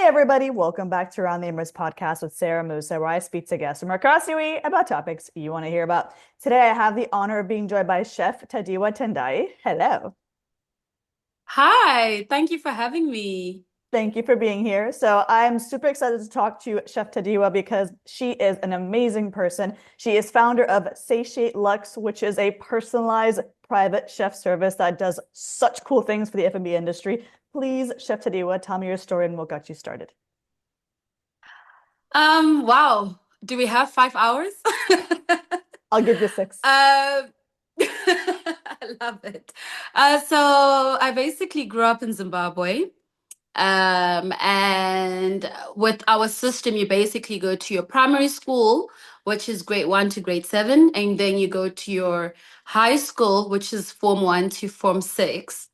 everybody, welcome back to Around the Emirates podcast with Sara Mousa, where I speak to guests from across UAE about topics you want to hear about. Today, I have the honor of being joined by Chef Tadiwa Tendai. Hello. Hi, thank you for having me. Thank you for being here. So I'm super excited to talk to Chef Tadiwa because she is an amazing person. She is founder of Satiate Luxe, which is a personalized private chef service that does such cool things for the F&B industry. Please, Chef Tadiwa, tell me your story and what got you started. Wow. Do we have 5 hours? I'll give you six. I love it. So I basically grew up in Zimbabwe. And with our system, you basically go to your primary school, which is grade 1 to grade 7, and then you go to your high school, which is form 1 to form 6.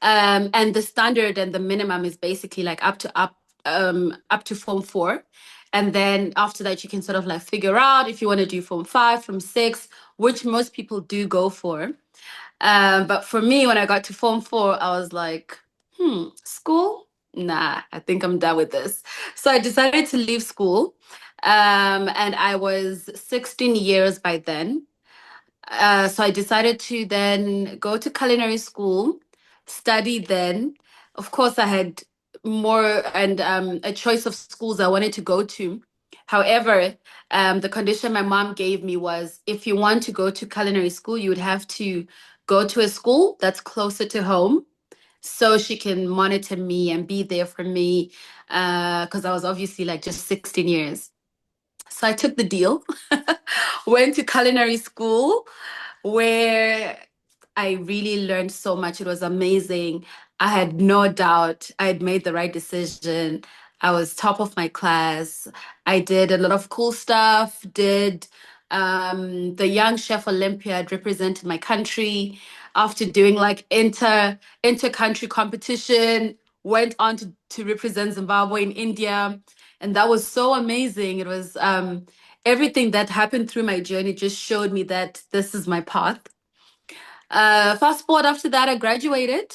And the standard and the minimum is basically like up to form 4. And then after that, you can sort of like figure out if you want to do form 5, form 6, which most people do go for. But for me, when I got to form 4, I was like, school? Nah, I think I'm done with this. So I decided to leave school. And I was 16 years by then. So I decided to then go to culinary school, study then. Of course, I had more and a choice of schools I wanted to go to. However, the condition my mom gave me was if you want to go to culinary school, you would have to go to a school that's closer to home so she can monitor me and be there for me because I was obviously like just 16 years. So I took the deal, went to culinary school where I really learned so much. It was amazing. I had no doubt I had made the right decision. I was top of my class. I did a lot of cool stuff, did the Young Chef Olympiad, represented my country after doing like inter-country competition, went on to represent Zimbabwe in India. And that was so amazing. It was everything that happened through my journey just showed me that this is my path. Fast forward after that, I graduated,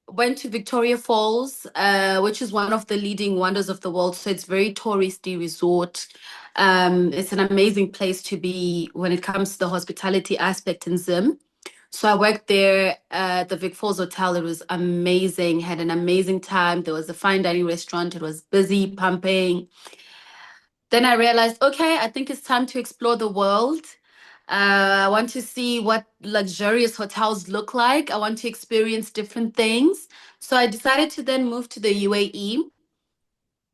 went to Victoria Falls, which is one of the leading wonders of the world. So it's very touristy resort. It's an amazing place to be when it comes to the hospitality aspect in Zim. So I worked there at the Vic Falls Hotel. It was amazing, had an amazing time. There was a fine dining restaurant. It was busy, pumping. Then I realized, okay, I think it's time to explore the world. I want to see what luxurious hotels look like. I want to experience different things. So I decided to then move to the UAE.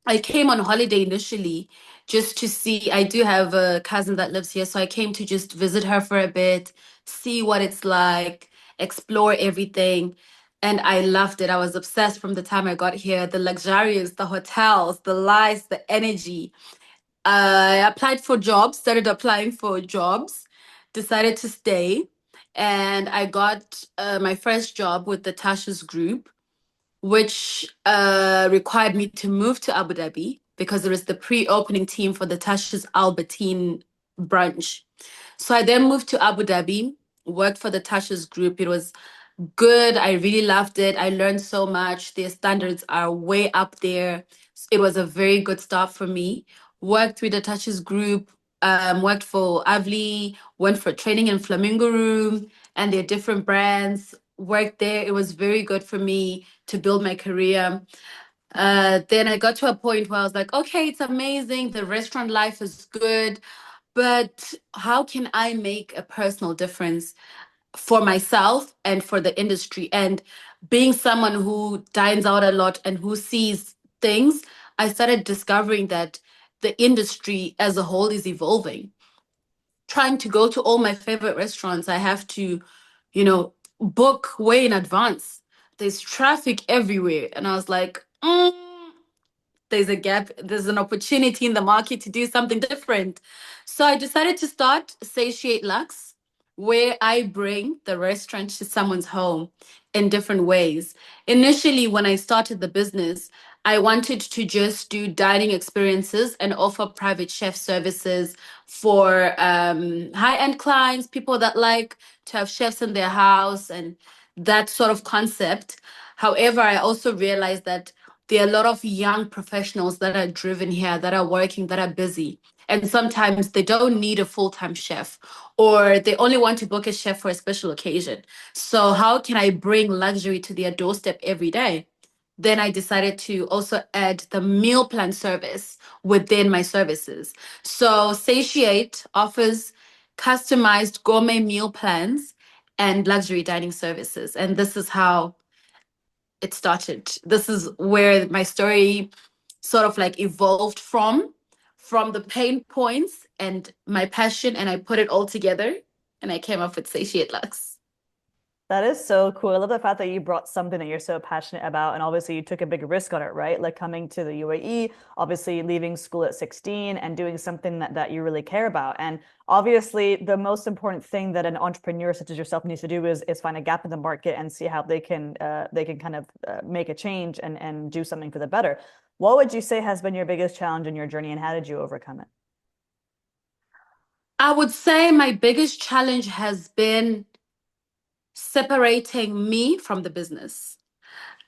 I came on holiday initially just to see. I do have a cousin that lives here, so I came to just visit her for a bit, see what it's like, explore everything. And I loved it. I was obsessed from the time I got here. The luxurious, the hotels, the lights, the energy. I applied for jobs, started applying for jobs, decided to stay, and I got my first job with the Tasha's Group, which required me to move to Abu Dhabi because there was the pre-opening team for the Tasha's Albertine branch. So I then moved to Abu Dhabi, worked for the Tasha's Group. It was good. I really loved it. I learned so much. Their standards are way up there. It was a very good start for me. Worked with the Touches Group, worked for Avli, went for training in Flamingo Room and their different brands. Worked there. It was very good for me to build my career. Then I got to a point where I was like, okay, it's amazing. The restaurant life is good, but how can I make a personal difference for myself and for the industry? And being someone who dines out a lot and who sees things, I started discovering that the industry as a whole is evolving. Trying to go to all my favorite restaurants, I have to, book way in advance. There's traffic everywhere. And I was like, there's a gap, there's an opportunity in the market to do something different. So I decided to start Satiate Lux, where I bring the restaurant to someone's home in different ways. Initially, when I started the business, I wanted to just do dining experiences and offer private chef services for high-end clients, people that like to have chefs in their house and that sort of concept. However, I also realized that there are a lot of young professionals that are driven here, that are working, that are busy. And sometimes they don't need a full-time chef, or they only want to book a chef for a special occasion. So how can I bring luxury to their doorstep every day? Then I decided to also add the meal plan service within my services. So Satiate offers customized gourmet meal plans and luxury dining services. And this is how it started. This is where my story sort of like evolved from the pain points and my passion, and I put it all together and I came up with Satiate Luxe. That is so cool. I love the fact that you brought something that you're so passionate about, and obviously you took a big risk on it, right? Like coming to the UAE, obviously leaving school at 16 and doing something that you really care about. And obviously, the most important thing that an entrepreneur such as yourself needs to do is find a gap in the market and see how they can kind of make a change and do something for the better. What would you say has been your biggest challenge in your journey, and how did you overcome it? I would say my biggest challenge has been separating me from the business.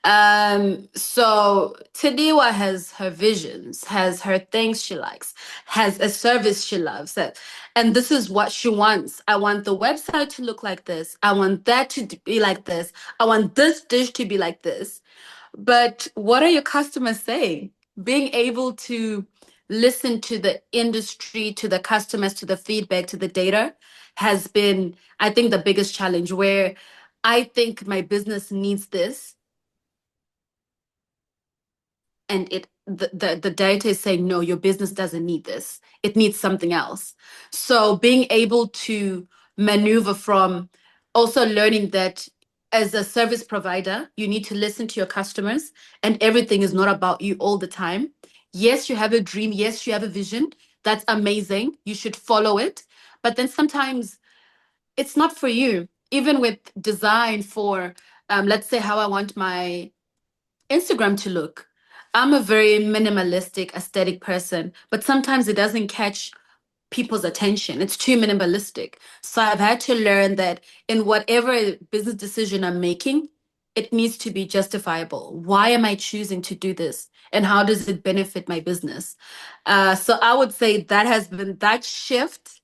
So Tadiwa has her visions, has her things she likes, has a service she loves that, and this is what she wants. I want the website to look like this. I want that to be like this. I want this dish to be like this. But what are your customers saying? Being able to listen to the industry, to the customers, to the feedback, to the data has been, I think, the biggest challenge where I think my business needs this, and the data is saying no, your business doesn't need this, it needs something else. So being able to maneuver from, also learning that as a service provider you need to listen to your customers, and everything is not about you all the time. Yes, you have a dream, yes, you have a vision, that's amazing, you should follow it, but then sometimes it's not for you. Even with design for let's say how I want my Instagram to look. I'm a very minimalistic aesthetic person, but sometimes it doesn't catch people's attention. It's too minimalistic. So I've had to learn that in whatever business decision I'm making, it needs to be justifiable. Why am I choosing to do this? And how does it benefit my business? So I would say that has been that shift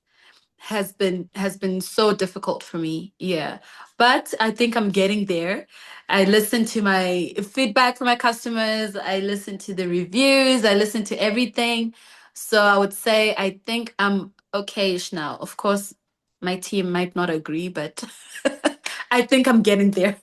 has been so difficult for me. Yeah. But I think I'm getting there. I listen to my feedback from my customers, I listen to the reviews, I listen to everything. So I would say I think I'm okay-ish now. Of course, my team might not agree, but I think I'm getting there.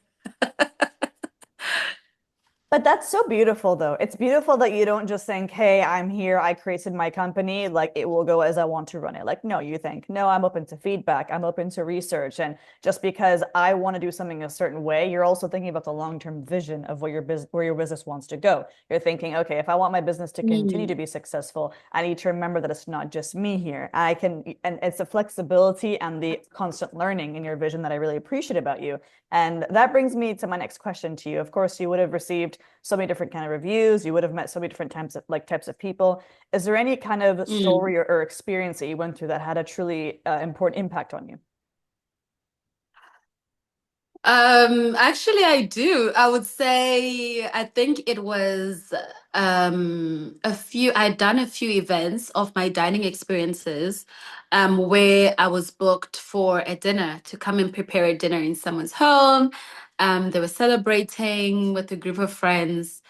But that's so beautiful, though. It's beautiful that you don't just think, hey, I'm here, I created my company, like it will go as I want to run it. Like, no, you think, no, I'm open to feedback, I'm open to research. And just because I want to do something a certain way, you're also thinking about the long-term vision of what your business, where your business wants to go. You're thinking, okay, if I want my business to continue to Mm, be successful, I need to remember that it's not just me here. I can, and it's the flexibility and the constant learning in your vision that I really appreciate about you. And that brings me to my next question to you. Of course, you would have received so many different kind of reviews. You would have met so many different types of people. Is there any kind of mm. story or experience that you went through that had a truly important impact on you? Actually, I do. I would say I think it was I'd done a few events of my dining experiences where I was booked for a dinner to come and prepare a dinner in someone's home. They were celebrating with a group of friends.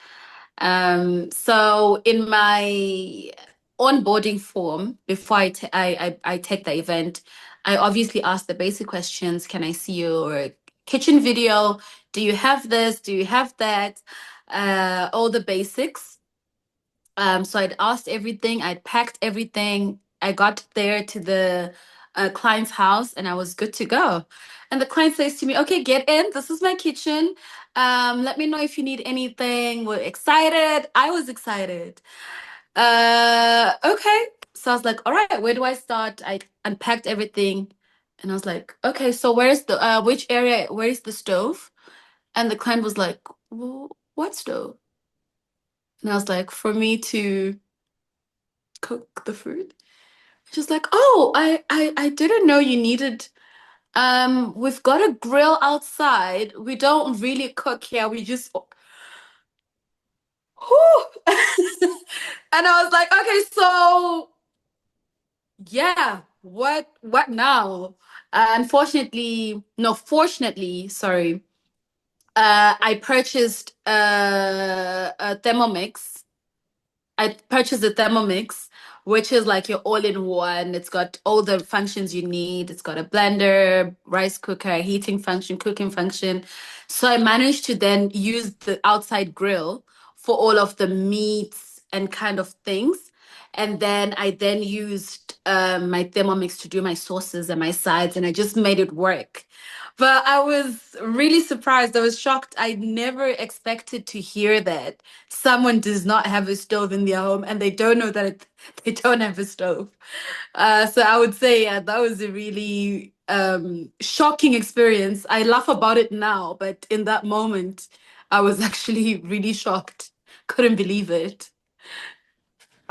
So in my onboarding form, before I take the event, I obviously ask the basic questions. Can I see your kitchen video? Do you have this? Do you have that? All the basics. So I'd asked everything, I'd packed everything. I got there to the client's house and I was good to go. And the client says to me, okay, get in. This is my kitchen. Let me know if you need anything. We're excited. I was excited. Okay. So I was like, all right, where do I start? I unpacked everything and I was like, okay, so where's the which area, where is the stove? And the client was like, well, what stove? And I was like, for me to cook the food. She's like, oh, I didn't know you needed we've got a grill outside. We don't really cook here. We just Whew. And I was like, okay, so yeah, what now? Unfortunately, no, fortunately, sorry. I purchased a Thermomix. I purchased a Thermomix, which is like your all-in-one. It's got all the functions you need. It's got a blender, rice cooker, heating function, cooking function. So I managed to then use the outside grill for all of the meats and kind of things. And then I then used my Thermomix to do my sauces and my sides, and I just made it work. But I was really surprised. I was shocked. I never expected to hear that someone does not have a stove in their home and they don't know that they don't have a stove. So I would say that was a really shocking experience. I laugh about it now, but in that moment, I was actually really shocked. Couldn't believe it.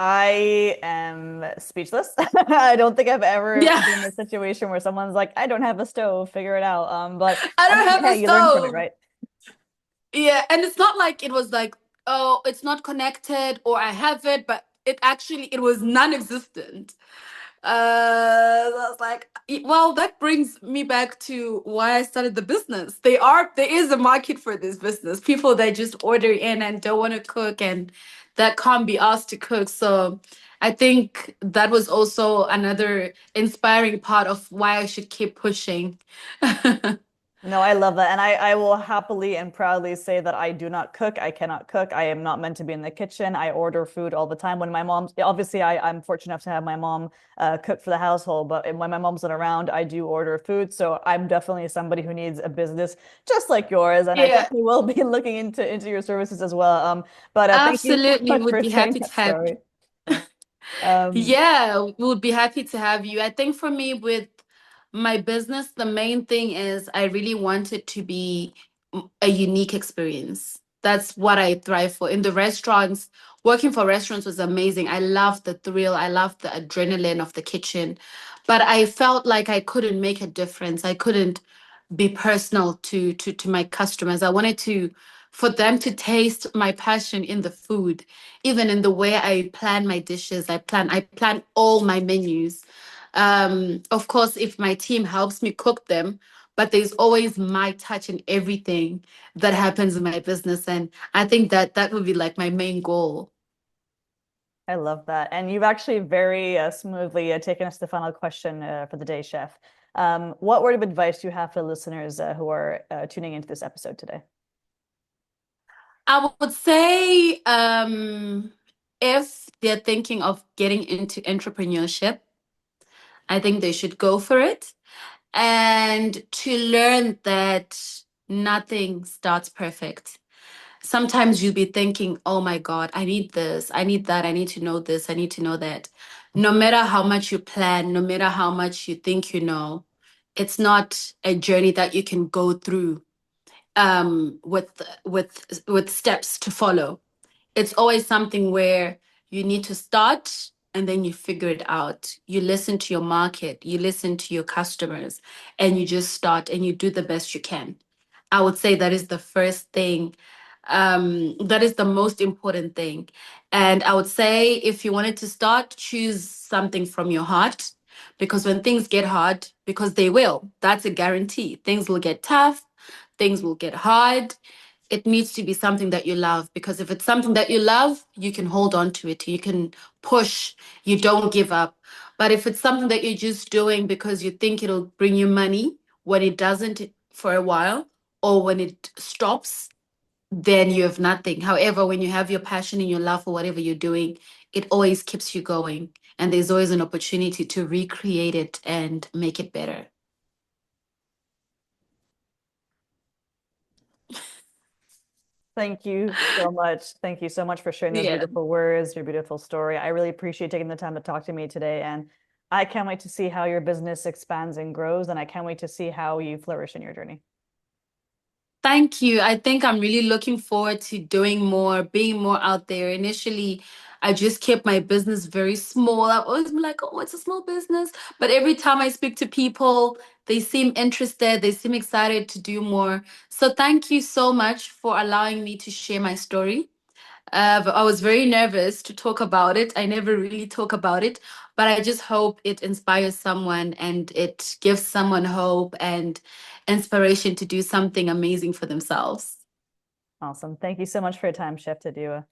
I am speechless. I don't think I've ever Yeah, been in a situation where someone's like, I don't have a stove, figure it out. But I I don't mean, have hey, a you learn from it, stove. right? Yeah, and it's not like it was like, oh, it's not connected or I have it, but it was non-existent. I was like, well, that brings me back to why I started the business. There is a market for this business. People that just order in and don't want to cook and that can't be asked to cook. So I think that was also another inspiring part of why I should keep pushing. No, I love that. And I will happily and proudly say that I do not cook. I cannot cook. I am not meant to be in the kitchen. I order food all the time. When my mom's, obviously, I'm fortunate enough to have my mom cook for the household, but when my mom's not around, I do order food. So I'm definitely somebody who needs a business just like yours. And I Yeah, definitely will be looking into your services as well. But thank you so absolutely. much Would for be sharing happy that to have story. Um, Yeah, we would be happy to have you. I think for me, with my business, the main thing is I really want it to be a unique experience. That's what I thrive for. In the restaurants, working for restaurants was amazing. I loved the thrill, I loved the adrenaline of the kitchen, but I felt like I couldn't make a difference. I couldn't be personal to my customers. I wanted to for them to taste my passion in the food, even in the way I plan my dishes. I plan all my menus. Of course, if my team helps me cook them, but there's always my touch in everything that happens in my business, and I think that that would be like my main goal. I love that. And you've actually very smoothly taken us to the final question for the day, Chef. What word of advice do you have for listeners who are tuning into this episode today? I would say if they're thinking of getting into entrepreneurship, I think they should go for it. And to learn that nothing starts perfect. Sometimes you'll be thinking, oh my God, I need this, I need that, I need to know this, I need to know that. No matter how much you plan, no matter how much you think you know, it's not a journey that you can go through with steps to follow. It's always something where you need to start and then you figure it out. You listen to your market, you listen to your customers, and you just start and you do the best you can. I would say that is the first thing. That is the most important thing. And I would say if you wanted to start, choose something from your heart because when things get hard, because they will, that's a guarantee. Things will get tough, things will get hard. It needs to be something that you love because if it's something that you love, you can hold on to it. You can push, you don't give up. But if it's something that you're just doing because you think it'll bring you money, when it doesn't for a while, or when it stops, then you have nothing. However, when you have your passion and your love for whatever you're doing, it always keeps you going. And there's always an opportunity to recreate it and make it better. Thank you so much. Thank you so much for sharing those Yeah. beautiful words, your beautiful story. I really appreciate taking the time to talk to me today. And I can't wait to see how your business expands and grows. And I can't wait to see how you flourish in your journey. Thank you. I think I'm really looking forward to doing more, being more out there. Initially, I just kept my business very small. I've always been like, oh, it's a small business. But every time I speak to people, they seem interested, they seem excited to do more. So thank you so much for allowing me to share my story. But I was very nervous to talk about it. I never really talk about it, but I just hope it inspires someone and it gives someone hope and inspiration to do something amazing for themselves. Awesome. Thank you so much for your time, Chef Tadiwa.